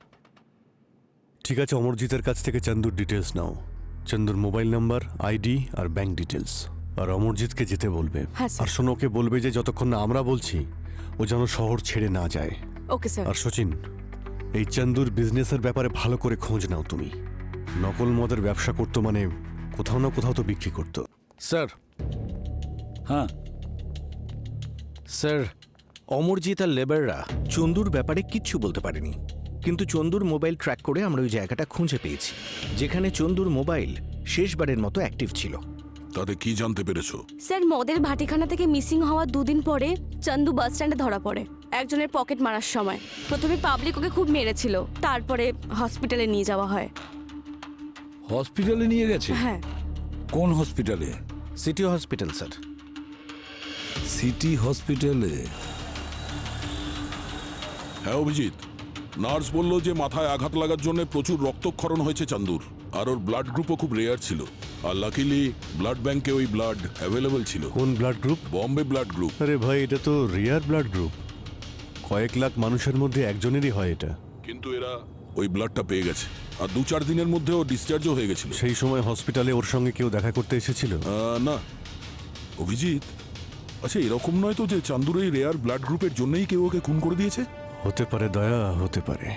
ঠিক আছে, অমরজিতের কাছ থেকে চান্দুর ডিটেলস নাও। চান্দুর মোবাইল নাম্বার, আইডি আর ব্যাংক ডিটেলস। আর অমরজিৎকে যেতে বলবে। হ্যাঁ স্যার। আর শোনোকে বলবে যে যতক্ষণ না আমরা বলছি ও যেন শহর ছেড়ে না যায়। Okay sir. আর সচিন, এই চান্দুর বিজনেসের ব্যাপারে ভালো করে খোঁজ নাও তুমি। নকল মদের ব্যবসা করতো মানে কোথাও না কোথাও তো বিক্রি করতো। স্যার। হ্যাঁ স্যার, অমরজিৎ আর লেবাররা চন্দুর ব্যাপারে কিচ্ছু বলতে পারেনি, কিন্তু চন্দুর মোবাইল ট্র্যাক করে আমরা ওই জায়গাটা খুঁজে পেয়েছি যেখানে চন্দুর মোবাইল শেষবারের মতো অ্যাক্টিভ ছিল। তাতে কি জানতে পেরেছো? স্যার, মদের ভাটিখানা থেকে মিসিং হওয়ার 2 দিন পরে চন্দু বাস স্ট্যান্ডে ধরা পড়ে একজনের পকেট মারার সময়। প্রথমে পাবলিক ওকে খুব মেরেছিল, তারপরে হসপিটালে নিয়ে যাওয়া হয়। হসপিটালে নিয়ে গেছে? হ্যাঁ। কোন হসপিটালে? City hospital sir. সিটি হসপিটালে? হ্যাঁ অভিজিৎ, নার্স বলল যে মাথায় আঘাত লাগার জন্য প্রচুর রক্তক্ষরণ হয়েছে চান্দুর। আর ওর ব্লাড গ্রুপও খুব রেয়ার ছিল। আর লাকিলি ব্লাড ব্যাংকে ওই ব্লাড অ্যাভেলেবল ছিল। কোন blood group? Bombay blood group. আরে ভাই, এটা তো রেয়ার ব্লাড গ্রুপ। কয়েক লাখ মানুষের মধ্যে একজনেরই হয় এটা। কিন্তু এরা ওই ব্লাডটা পেয়ে গেছে। আর 2-4 দিনের মধ্যে ও ডিসচার্জও হয়ে গেছিল। সেই সময় হসপিটালে ওর সঙ্গে কেউ দেখা করতে এসেছিল? না অভিজিৎ, আচ্ছা এরকম নয় তো যে চান্দুর এই রেয়ার ব্লাড গ্রুপের জন্যই কেউ ওকে খুন করে দিয়েছে? হতে পারে দয়া, হতে পারে।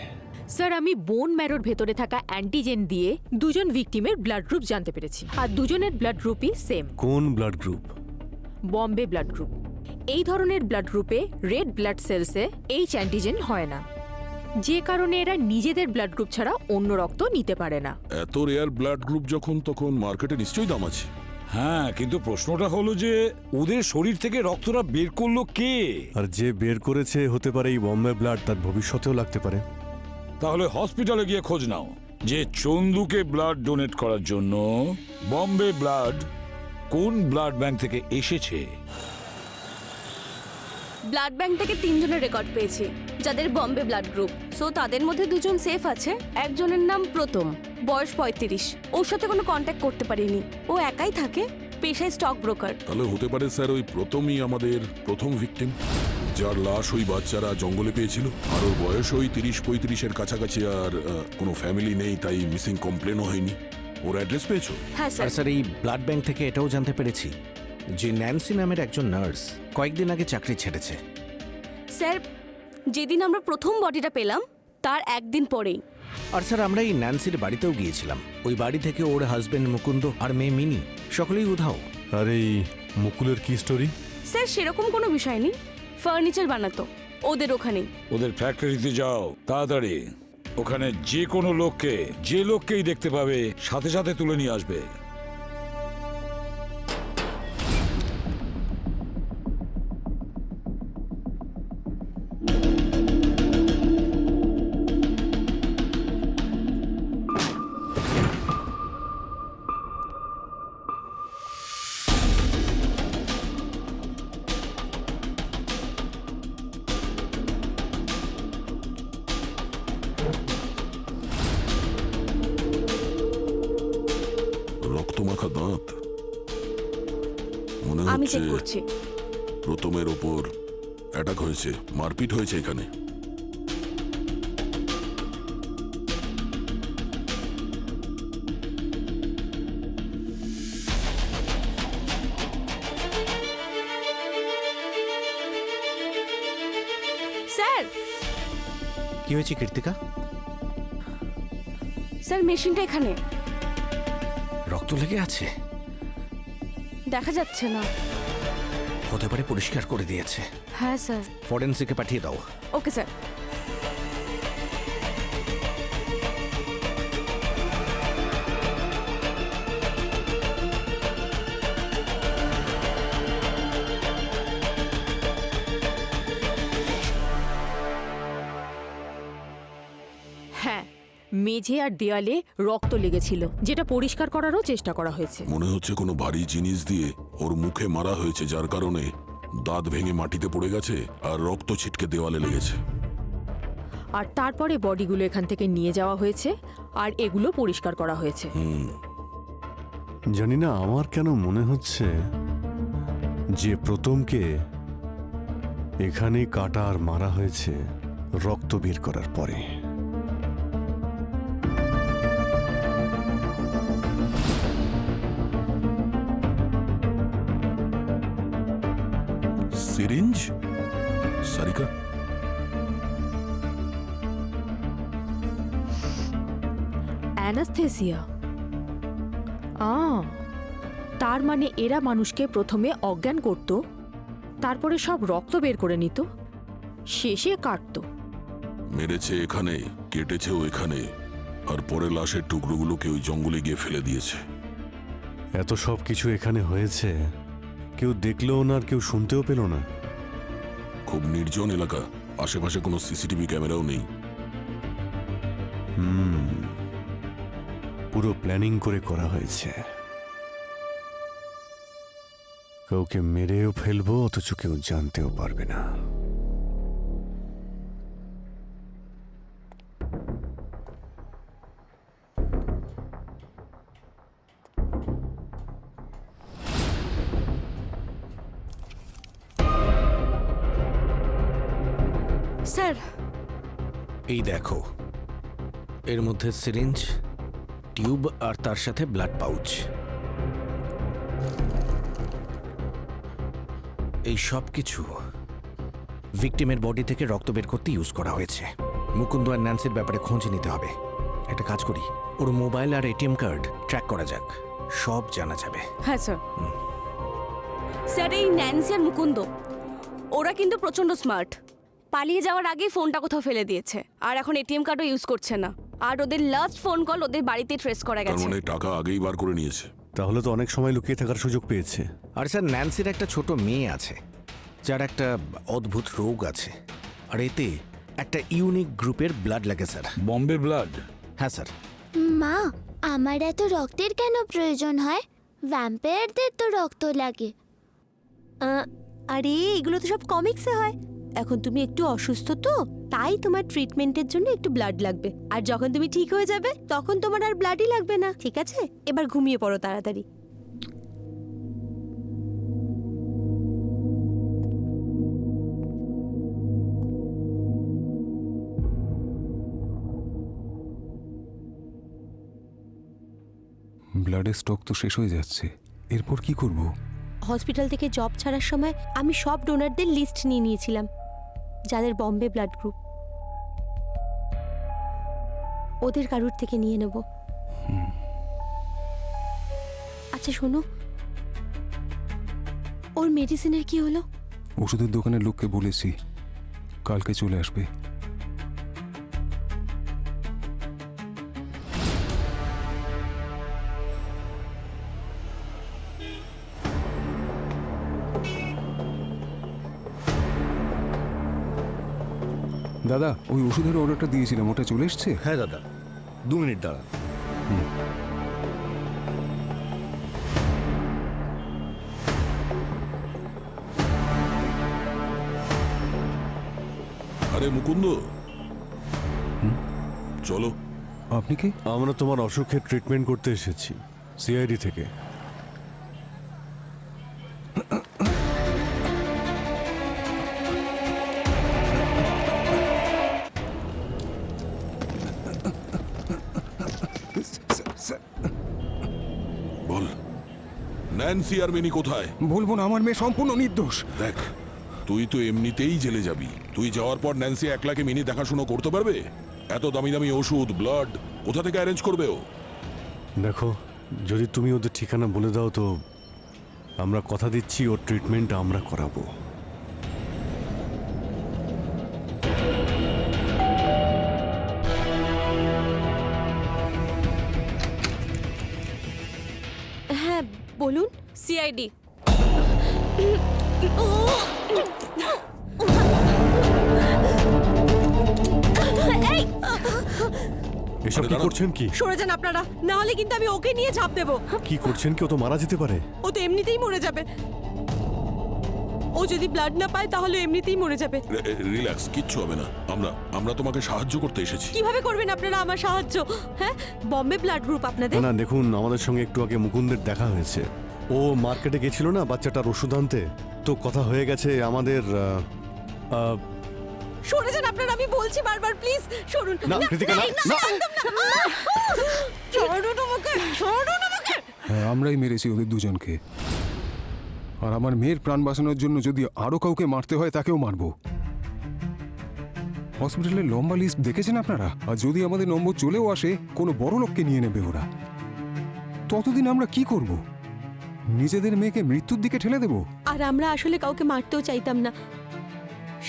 স্যার, আমি বোন ম্যারোর ভেতরে থাকা অ্যান্টিজেন দিয়ে 2জন ভিকটিমের ব্লাড গ্রুপ জানতে পেরেছি। আর 2জনের ব্লাড গ্রুপই সেম। কোন blood group? Bombay blood group. এই ধরনের ব্লাড গ্রুপে রেড ব্লাড সেলসে এইচ অ্যান্টিজেন হয় না, যে কারণে এরা নিজেদের ব্লাড গ্রুপ ছাড়া অন্য রক্ত নিতে পারে না। এত রেয়ার ব্লাড গ্রুপ যখন, তখন মার্কেটে নিশ্চয়ই দাম আছে। হ্যাঁ, কিন্তু প্রশ্নটা হলো যে ওদের শরীর থেকে রক্তটা বের করলো কে? আর যে বের করেছে হতে পারে এই বম্বে ব্লাড, তার ভবিষ্যতেও লাগতে পারে। তাহলে হসপিটালে গিয়ে খোঁজ নাও যে চন্দুকে ব্লাড ডোনেট করার জন্য বম্বে ব্লাড কোন ব্লাড ব্যাংক থেকে এসেছে। ব্লাড ব্যাংক থেকে 3 জনের রেকর্ড পেয়েছি যাদের বম্বে ব্লাড গ্রুপ। সো তাদের মধ্যে 2জন সেফ আছে। একজনের নাম প্রথম, বয়স 35। ওর সাথে কোনো কন্ট্যাক্ট করতে পারিনি। ও একাই থাকে, পেশায় স্টক ব্রোকার। তাহলে হতে পারে স্যার ওই প্রথমই আমাদের প্রথম ভিকটিম, যার লাশ ওই বাচ্চারা জঙ্গলে পেয়েছিল। আর ওর বয়স ওই 30-35-এর কাছাকাছি। আর কোনো ফ্যামিলি নেই, তাই মিসিং কমপ্লেনও হয়নি। ওর অ্যাড্রেস পেয়েছো? হ্যাঁ আর স্যার, এই ব্লাড ব্যাংক থেকে এটাও জানতে পেরেছি যে ন্যান্সি নামের একজন নার্স কয়েকদিন আগে চাকরি ছেড়েছে। স্যার, যেদিন আমরা প্রথম বডিটা পেলাম তার একদিন পরেই। আর স্যার, আমরা এই ন্যান্সির বাড়িতেও গিয়েছিলাম। ওই বাড়ি থেকে ওর হাজবেন্ড মুকুন্দ আর মেয়ে মিনি সকলেই উধাও। আর এই মুকুলের কি স্টোরি? স্যার, সেরকম কোনো বিষয় নেই। ফার্নিচার বানাতো ওদের ওখানেই। ওদের ফ্যাক্টরিতে যাও তাড়াতাড়ি। ওখানে যে কোনো লোককে, যে লোককেই দেখতে পাবে সাথে সাথে তুলে নিয়ে আসবে। মনে আমি হচ্ছে চেক করছি। প্রথমের ওপর অ্যাটাক হয়েছে, মারপিট হয়েছে এখানে। স্যার কি হয়েছে কৃতিকা? স্যার মেশিনটা এখানে রক্ত লেগে আছে? দেখা যাচ্ছে না। হতে পারে পরিষ্কার করে দিয়েছে। হ্যাঁ স্যার। ফরেন্সিকে পাঠিয়ে দাও। Okay sir. হ্যাঁ, মেঝে আর দেয়ালে রক্ত লেগেছিল, যেটা পরিষ্কার করারও চেষ্টা করা হয়েছে। মনে হচ্ছে কোনো ভারী জিনিস দিয়ে ওর মুখে মারা হয়েছে, যার কারণে দাঁত ভেঙে মাটিতে পড়ে গেছে আর রক্ত ছিটকে দেওয়ালে লেগেছে। আর তারপরে বডিগুলো এখান থেকে নিয়ে যাওয়া হয়েছে আর এগুলো পরিষ্কার করা হয়েছে। জানি না আমার কেন মনে হচ্ছে যে প্রথমকে এখানে কাটা আর মারা হয়েছে রক্ত বের করার পরে। সিরিঞ্জ? সারিকা, অ্যানাস্থেসিয়া। তার মানে এরা মানুষকে প্রথমে অজ্ঞান করত, তারপরে সব রক্ত বের করে নিত, শেষে কাটতো। মেরেছে এখানে, কেটেছেও এখানে, আর পরে লাশের টুকরোগুলোকে ওই জঙ্গলে গিয়ে ফেলে দিয়েছে। এত সব কিছু এখানে হয়েছে, কেউ দেখলেও না আর কেউ শুনতেও পেল না। খুব নির্জন এলাকা, আশেপাশে কোনো সিসিটিভি ক্যামেরাও নেই। পুরো প্ল্যানিং করে করা হয়েছে। কাউকে মেরেও ফেলবো, অথচ কেউ জানতেও পারবে না। স্যার এই দেখো, এর মধ্যে সিরিঞ্জ, টিউব আর তার সাথে ব্লাড পাউচ। এই সব কিছু ভিকটিমের বডি থেকে রক্ত বের করতে ইউজ করা হয়েছে। মুকুন্দ আর ন্যান্সির ব্যাপারে খোঁজ নিতে হবে। একটা কাজ করি, ওর মোবাইল আর এটিএম কার্ড ট্র্যাক করা যাক, সব জানা যাবে। হ্যাঁ স্যার। স্যার এই ন্যান্সি আর মুকুন্দ ওরা কিন্তু প্রচন্ড স্মার্ট। পালিয়ে যাওয়ার আগেই ফোনটা কোথাও ফেলে দিয়েছে, আর এখন এটিএম কার্ডও ইউজ করছে না। আর ওদের লাস্ট ফোন কল ওদের বাড়িতে ট্রেস করা তার গেছে। মানে টাকা আগেই বার করে নিয়েছে। তাহলে তো অনেক সময় লুকিয়ে থাকার সুযোগ পেয়েছে। আর স্যার, ন্যান্সির একটা ছোট মেয়ে আছে যার একটা অদ্ভুত রোগ আছে, আর এতে একটা ইউনিক গ্রুপের ব্লাড লাগে স্যার। বম্বে ব্লাড? হ্যাঁ স্যার। মা, আমার এত রক্তের কেন প্রয়োজন হয়? ভ্যাম্পায়ারদের তো রক্ত লাগে। আরে এগুলো তো সব কমিক্সে হয়। এখন তুমি একটু অসুস্থ তো, তাই তোমার ট্রিটমেন্টের জন্য একটু ব্লাড লাগবে। আর যখন তুমি ঠিক হয়ে যাবে তখন তোমার আর ব্লাডই লাগবে না, ঠিক আছে? এবার ঘুমিয়ে পড়ো তাড়াতাড়ি। ব্লাডের স্টক তো শেষ হয়ে যাচ্ছে, এরপর কি করব? হসপিটাল থেকে জব ছাড়ার সময় আমি সব ডোনারদের লিস্ট নিয়ে নিয়েছিলাম, যাদের বম্বে ব্লাড গ্রুপ। ওদের কারুর থেকে নিয়ে নেব। আচ্ছা শোনো, ওর মেডিসিনের কি হলো? ওষুধের দোকানের লোককে বলেছি, কালকে চলে আসবে। দাদা, ওই ওষুধের অর্ডারটা দিয়েছিলাম, ওটা চলে এসছে? হ্যাঁ দাদা, 2 মিনিট দাঁড়া। আরে মুকুন্দ, চলো। আপনি কি? আমরা তোমার অসুখের ট্রিটমেন্ট করতে এসেছি সিআইডি থেকে। ন্যান্সি আর মিনি কোথায়? বলবো না, আমার মেয়ে সম্পূর্ণ নির্দোষ। দেখ, তুই তো এমনিতেই জেলে যাবি। তুই যাওয়ার পর ন্যান্সি একলাকে মিনি দেখাশুনো করতে পারবে? এত দামি দামি ওষুধ, ব্লাড কোথা থেকে অ্যারেঞ্জ করবে ও? দেখো, যদি তুমি ওদের ঠিকানা বলে দাও তো আমরা কথা দিচ্ছি ওর ট্রিটমেন্ট আমরা করাবো। হ্যাঁ বলুন। সিআইডি। এসব কি করছেন? কি সরে যান আপনারা, না হলে কিন্তু আমি ওকে নিয়ে ঝাঁপ দেবো। কি করছেন? কেউ তো মারা যেতে পারে। ও তো এমনিতেই মরে যাবে। ও যদি ব্লাড না পায় তাহলে এমনিতেই মরে যাবে। রিল্যাক্স, কিচ্ছু হবে না। আমরা তোমাকে সাহায্য করতে এসেছি। কিভাবে করবেন আপনারা আমার সাহায্য? হ্যাঁ, বম্বে ব্লাড গ্রুপ আপনাদের? না দেখুন, আমাদের সঙ্গে একটু আগে মুকুন্দের দেখা হয়েছে। ও মার্কেটে গেছিল না বাচ্চাটার ওষুধ আনতে, তো কথা হয়ে গেছে আমাদের। সরে যান আপনারা, আমি বলছি বারবার, প্লিজ সরুন। না কৃতিকা, না না। সরুন আমাকে, সরুন আমাকে। হ্যাঁ, আমরাই মেরেছি ওদের দুজনকে। আর আমার মেয়ের প্রাণ বাঁচানোর জন্য যদি আরো কাউকে মারতে হয় তাকেও মারবো। হসপিটালের লম্বা লিস্ট দেখেছেন আপনারা? আর যদি আমাদের নম্বর চলেও আসে, কোনো বড় লোককে নিয়ে নেবে ওরা। ততদিন আমরা কি করব? নিজেদের মেয়েকে মৃত্যুর দিকে ঠেলে দেব? আর আমরা আসলে কাউকে মারতেও চাইতাম না,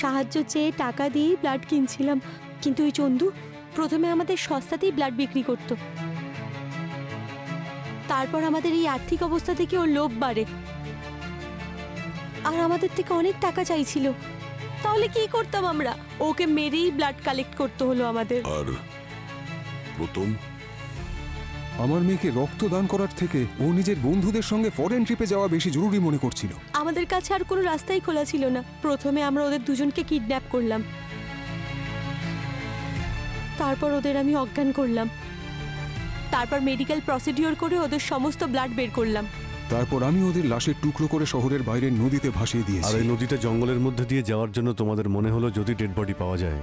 সাহায্য চেয়ে টাকা দিয়েই ব্লাড কিনছিলাম। কিন্তু ওই চন্দু প্রথমে আমাদের সস্তাতেই ব্লাড বিক্রি করত, তারপর আমাদের এই আর্থিক অবস্থা থেকে ওর লোভ বাড়ে আর আমাদের থেকে অনেক টাকা চাইছিল। তাহলে কি করতাম আমরা? ওকে মেরেই ব্লাড কালেক্ট করতে হলো আমাদের। আর প্রথম, আমার মেয়েকে রক্ত দান করার থেকে ও নিজের বন্ধুদের সঙ্গে ফরেন ট্রিপে যাওয়া বেশি জরুরি মনে করছিল। আমাদের কাছে আর কোনো রাস্তাই খোলা ছিল না। প্রথমে আমরা ওদের দুজনকে কিডন্যাপ করলাম, তারপর ওদের আমি অজ্ঞান করলাম, তারপর মেডিকেল প্রসিডিওর করে ওদের সমস্ত ব্লাড বের করলাম। তারপর আমি ওদের লাশের টুকরো করে শহরের বাইরের নদীতে ভাসিয়ে আর দিয়েছি। এই নদীটা জঙ্গলের মধ্যে দিয়ে যাওয়ার জন্য তোমাদের মনে হলো যদি ডেড বডি পাওয়া যায়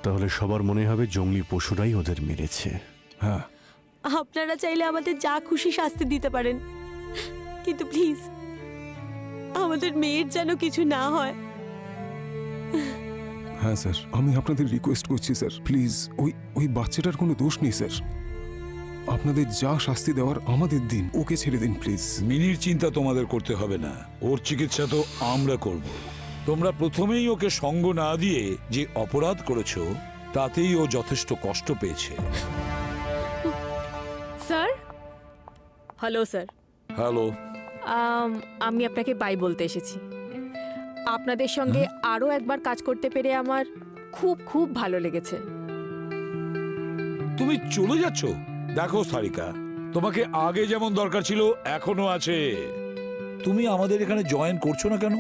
তাহলে সবার মনে হবে জঙ্গলি পশুরাই ওদের মেরেছে। হ্যাঁ, আপনারা চাইলে আমাদের যা খুশি শাস্তি দিতে পারেন, কিন্তু প্লিজ আমাদের মেয়ের যেন কিছু না হয়। হ্যাঁ স্যার, আমি আপনাদের রিকোয়েস্ট করছি স্যার, প্লিজ। ওই বাচ্চাটার কোনো দোষ নেই স্যার। আপনাদের যা শাস্তি দেওয়ার আমাদের দিন, ওকে ছেড়ে দিন প্লিজ। মিনির চিন্তা তোমাদের করতে হবে না, ওর চিকিৎসা তো আমরা করব। তোমরা প্রথমেই ওকে সঙ্গ না দিয়ে যে অপরাধ করেছো তাতেই ও যথেষ্ট কষ্ট পেয়েছে। Sir, hello sir. হ্যালো। আমি আপনাকে বাই বলতে এসেছি। আপনাদের সঙ্গে আরও একবার কাজ করতে পেরে আমার খুব খুব ভালো লেগেছে। তুমি চলে যাচ্ছ? দেখো সারিকা, তোমাকে আগে যেমন দরকার ছিল এখনো আছে। তুমি আমাদের এখানে জয়েন করছো না কেন?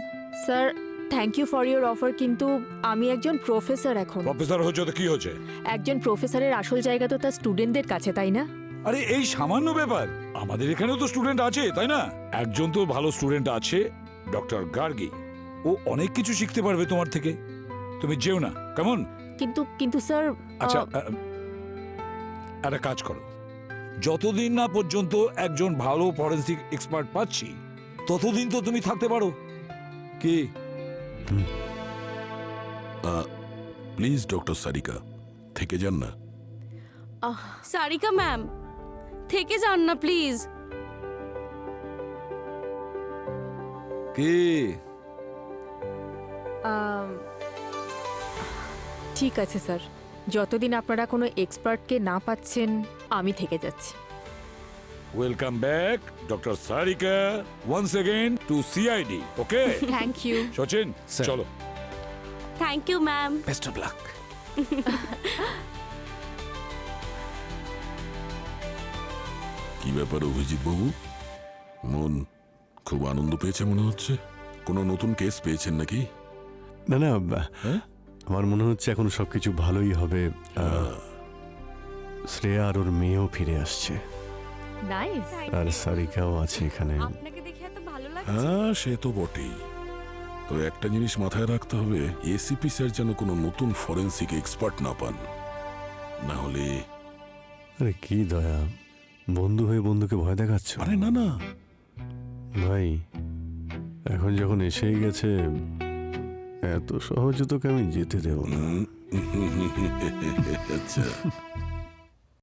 Sir, thank you for your offer, কিন্তু আমি একজন প্রফেসর এখন। প্রফেসর হচ্ছে তো কি হচ্ছে? একজন প্রফেসরের আসল জায়গা তো তার স্টুডেন্টদের কাছে, তাই না? আরে এই সামান্য ব্যাপার, আমাদের এখানেও তো স্টুডেন্ট আছে, তাই না? একজন তো ভালো স্টুডেন্ট আছে, ডক্টর গার্গী। ও অনেক কিছু শিখতে পারবে তোমার থেকে। তুমি যেও না, কেমন? কিন্তু স্যার, আচ্ছা, একটা কাজ করো, যতদিন না পর্যন্ত একজন ভালো ফরেন্সিক এক্সপার্ট পাচ্ছি ততদিন তো তুমি থাকতে পারো। কি? প্লিজ ডক্টর সারিকা, থেকে যান না। সারিকা ম্যাম, থেকে যান না প্লিজ। কি? ঠিক আছে স্যার, যতদিন আপনারা কোনো এক্সপার্টকে না পাচ্ছেন আমি থেকে যাচ্ছি। Welcome back doctor Sarika once again to CID. Okay, thank you. Sachin, চলো। Thank you ma'am. Best of luck. কি ব্যাপার অভিজিৎ বাবু, মন খুব আনন্দ পেয়েছে মনে হচ্ছে। কোনো নতুন কেস পেয়েছেন নাকি? না না, আমার মনে হচ্ছে এখন সবকিছু ভালোই হবে। শ্রেয়া আর ওর মেয়েও ফিরে আসছে, নাইস। আর সারিকাও আছে এখানে। আপনাকে দেখে এত ভালো লাগছে। হ্যাঁ, সে তো বটেই। তো একটা জিনিস মাথায় রাখতে হবে, এসিপি স্যার যেন কোনো নতুন ফরেন্সিক এক্সপার্ট না পান, না হলে। আরে কি দয়া, বন্ধু হয়ে বন্ধুকে ভয় দেখাচ্ছ? আরে না না, ভাই এখন যখন এসেই গেছে এত সহজে তোকে আমি যেতে দেব না। আচ্ছা